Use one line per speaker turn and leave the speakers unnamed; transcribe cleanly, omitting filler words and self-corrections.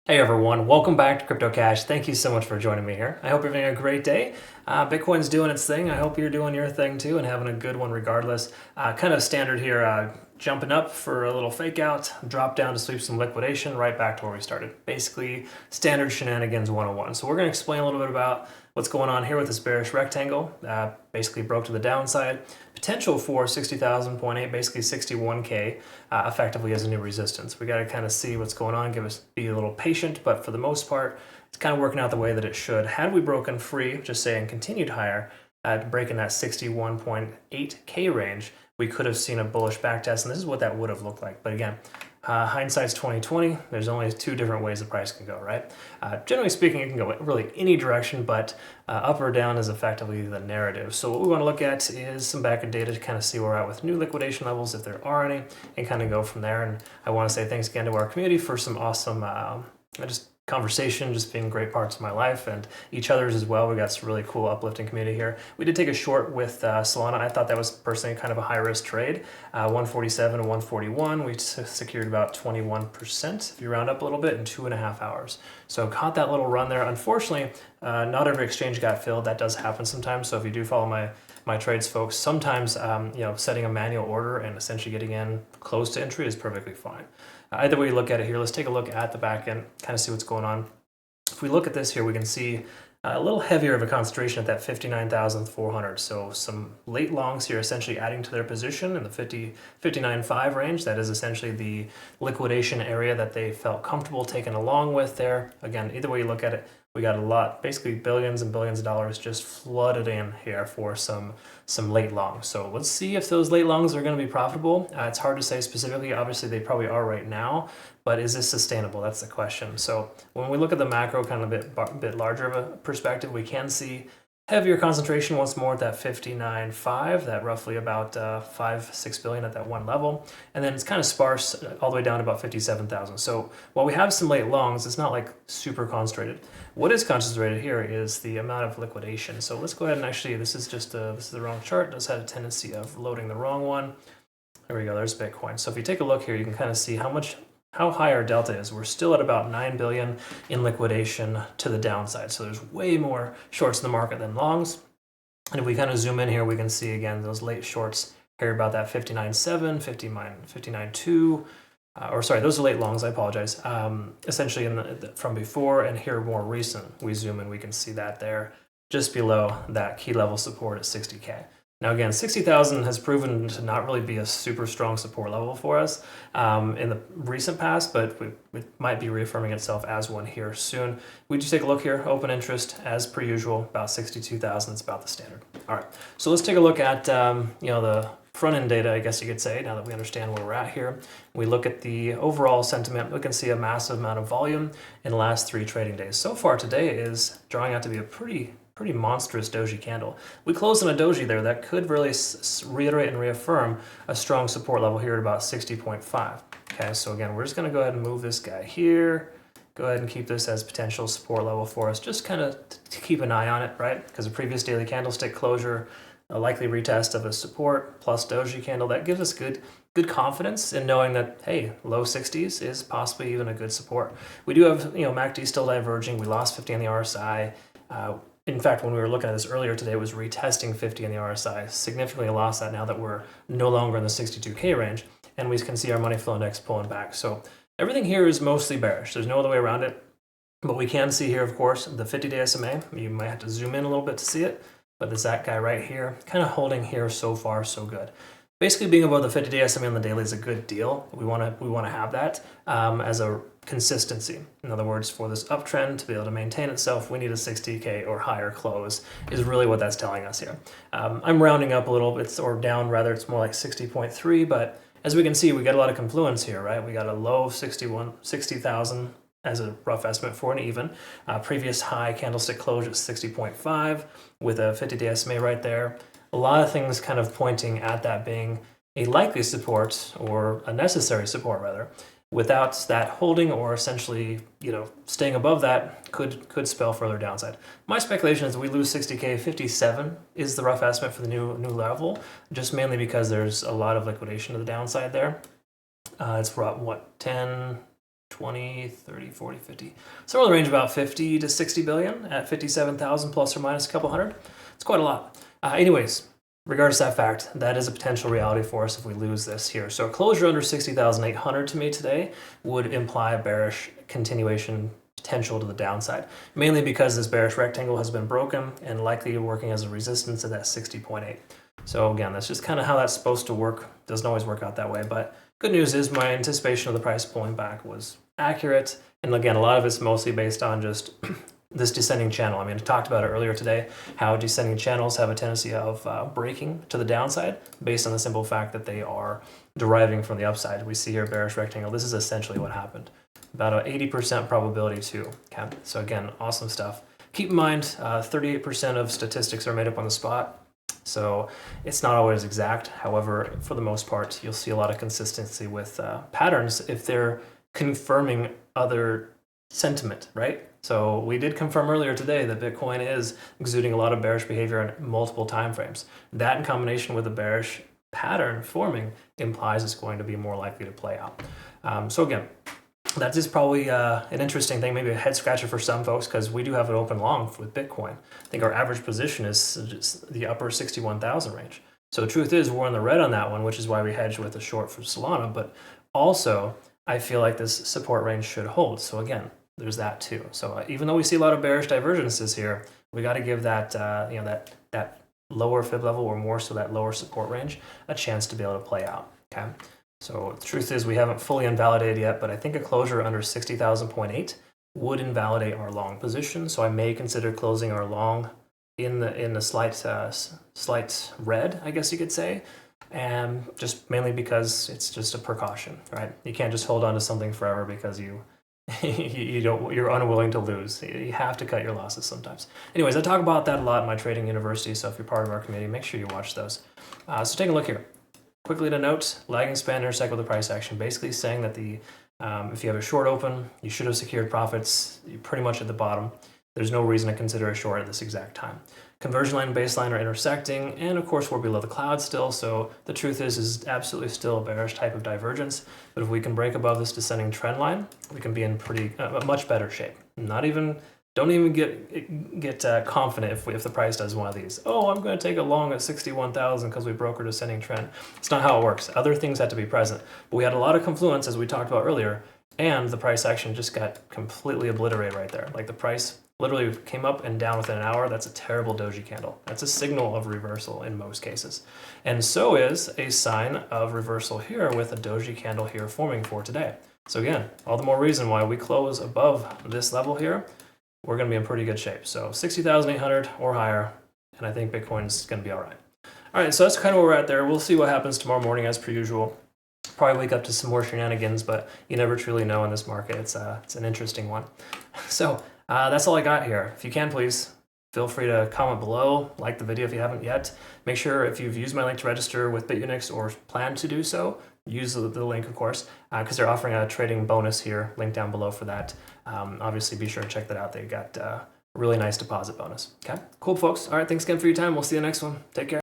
Hey everyone, welcome back to Crypto Cash. Thank you so much for joining me here. I hope you're having a great day. Bitcoin's doing its thing. I hope you're doing your thing too and having a good one regardless. Kind of standard here, jumping up for a little fake out, drop down to sweep some liquidation, right back to where we started. Basically, standard shenanigans 101. So we're going to explain a little bit about what's going on here with this bearish rectangle. Basically broke to the downside. Potential for 60,000.8, basically 61K, effectively as a new resistance. We got to kind of see what's going on, be a little patient, but for the most part, it's kind of working out the way that it should. Had we broken free, just say, and continued higher, breaking that 61.8K range, we could have seen a bullish backtest, and this is what that would have looked like. But again, hindsight's 2020. There's only two different ways the price can go, right? Generally speaking, it can go really any direction, but up or down is effectively the narrative. So what we want to look at is some back-end data to kind of see where we're at with new liquidation levels, if there are any, and kind of go from there. And I want to say thanks again to our community for some awesome just conversation, just being great parts of my life and each other's as well. We got some really cool uplifting community here. We did take a short with Solana. I thought that was personally kind of a high risk trade. 147 and 141, we secured about 21% if you round up a little bit in 2.5 hours. So caught that little run there. Unfortunately, not every exchange got filled. That does happen sometimes. So if you do follow my trades folks, sometimes setting a manual order and essentially getting in close to entry is perfectly fine. Either way you look at it here, let's take a look at the back end, kind of see what's going on. If we look at this here, we can see a little heavier of a concentration at that 59,400. So some late longs here essentially adding to their position in the 59.5 range. That is essentially the liquidation area that they felt comfortable taking along with there. Again, either way you look at it, we got a lot, basically billions and billions of dollars just flooded in here for some late longs. So let's see if those late longs are going to be profitable. It's hard to say specifically. Obviously, they probably are right now, but is this sustainable? That's the question. So when we look at the macro, kind of a bit larger of a perspective, we can see heavier concentration once more at that 59.5, that roughly about 5-6 billion at that one level. And then it's kind of sparse all the way down to about 57,000. So while we have some late longs, it's not like super concentrated. What is concentrated here is the amount of liquidation. So let's go ahead and actually, this is the wrong chart. It does have a tendency of loading the wrong one. There we go, there's Bitcoin. So if you take a look here, you can kind of see how high our delta is. We're still at about 9 billion in liquidation to the downside. So there's way more shorts in the market than longs. And if we kind of zoom in here, we can see again those late shorts here about that 59.7, 59.2, or sorry, those are late longs, I apologize. Essentially from before and here more recent, we zoom in, we can see that there just below that key level support at 60K. Now again, 60,000 has proven to not really be a super strong support level for us in the recent past, but it might be reaffirming itself as one here soon. We just take a look here, open interest as per usual, about 62,000, it's about the standard. All right, so let's take a look at the front end data, I guess you could say, now that we understand where we're at here. We look at the overall sentiment, we can see a massive amount of volume in the last 3 trading days. So far today is drawing out to be a pretty monstrous doji candle. We closed on a doji there that could really reiterate and reaffirm a strong support level here at about 60.5. Okay, so again, we're just gonna go ahead and move this guy here. Go ahead and keep this as potential support level for us, just kind of to keep an eye on it, right? Because a previous daily candlestick closure, a likely retest of a support plus doji candle, that gives us good confidence in knowing that, hey, low 60s is possibly even a good support. We do have, MACD still diverging. We lost 50 on the RSI. In fact, when we were looking at this earlier today, it was retesting 50 on the RSI. Significantly lost that now that we're no longer in the 62K range, and we can see our money flow index pulling back. So everything here is mostly bearish. There's no other way around it. But we can see here, of course, the 50-day SMA. You might have to zoom in a little bit to see it, but there's that guy right here, kind of holding here so far, so good. Basically, being above the 50-day SMA on the daily is a good deal. We want to have that as a consistency. In other words, for this uptrend to be able to maintain itself, we need a 60K or higher close is really what that's telling us here. I'm rounding up a little bit, or down rather, it's more like 60.3, but as we can see, we got a lot of confluence here, right? We got a low of 60,000 as a rough estimate for an even. Previous high candlestick close at 60.5 with a 50-day SMA right there. A lot of things kind of pointing at that being a likely support, or a necessary support rather. Without that holding, or essentially, staying above that, could spell further downside. My speculation is we lose 60K, 57 is the rough estimate for the new level, just mainly because there's a lot of liquidation to the downside there. It's brought, 10, 20, 30, 40, 50. Somewhere in the range of about 50 to 60 billion at 57,000 plus or minus a couple hundred. It's quite a lot. Anyways, regardless of that fact, that is a potential reality for us if we lose this here. So a closure under 60,800 to me today would imply a bearish continuation potential to the downside, mainly because this bearish rectangle has been broken and likely working as a resistance at that 60.8. So again, that's just kind of how that's supposed to work. Doesn't always work out that way, but good news is my anticipation of the price pulling back was accurate. And again, a lot of it's mostly based on just this descending channel. I mean, I talked about it earlier today, how descending channels have a tendency of breaking to the downside based on the simple fact that they are deriving from the upside. We see here bearish rectangle. This is essentially what happened. About an 80% probability too. Okay, so again, awesome stuff. Keep in mind, 38% of statistics are made up on the spot. So it's not always exact. However, for the most part, you'll see a lot of consistency with patterns if they're confirming other sentiment, right? So we did confirm earlier today that Bitcoin is exuding a lot of bearish behavior in multiple time frames. That in combination with a bearish pattern forming implies it's going to be more likely to play out. So again, that is probably an interesting thing, maybe a head scratcher for some folks, because we do have an open long with Bitcoin. I think our average position is just the upper 61,000 range. So the truth is we're in the red on that one, which is why we hedged with a short for Solana. But also, I feel like this support range should hold. So again, there's that too. So even though we see a lot of bearish divergences here, we got to give that that lower fib level, or more so that lower support range, a chance to be able to play out. Okay. So the truth is we haven't fully invalidated yet, but I think a closure under 60,000.8 would invalidate our long position. So I may consider closing our long in the slight red, I guess you could say, and just mainly because it's just a precaution, right? You can't just hold on to something forever because you're unwilling to lose. You have to cut your losses sometimes. Anyways, I talk about that a lot in my trading university. So if you're part of our community, make sure you watch those. So take a look here. Quickly to note, lagging span intersect with the price action, basically saying that if you have a short open, you should have secured profits. You're pretty much at the bottom. There's no reason to consider a short at this exact time. Conversion line and baseline are intersecting, and of course we're below the cloud still, so the truth is absolutely still a bearish type of divergence. But if we can break above this descending trend line, we can be in much better shape. Don't even get confident if the price does one of these. Oh, I'm going to take a long at 61,000 because we broke a descending trend. It's not how it works. Other things have to be present. But we had a lot of confluence, as we talked about earlier, and the price action just got completely obliterated right there. Like the price literally came up and down within an hour. That's a terrible doji candle. That's a signal of reversal in most cases. And so is a sign of reversal here with a doji candle here forming for today. So again, all the more reason why we close above this level here, we're going to be in pretty good shape. So 60,800 or higher, and I think Bitcoin's going to be all right. All right, so that's kind of where we're at there. We'll see what happens tomorrow morning as per usual. Probably wake up to some more shenanigans, but you never truly know in this market. It's an interesting one. So that's all I got here. If you can, please feel free to comment below, like the video if you haven't yet. Make sure if you've used my link to register with Bitunix or plan to do so, use the link, of course, because they're offering a trading bonus here. Link down below for that. Obviously, be sure to check that out. They got a really nice deposit bonus. Okay, cool, folks. All right, thanks again for your time. We'll see you next one. Take care.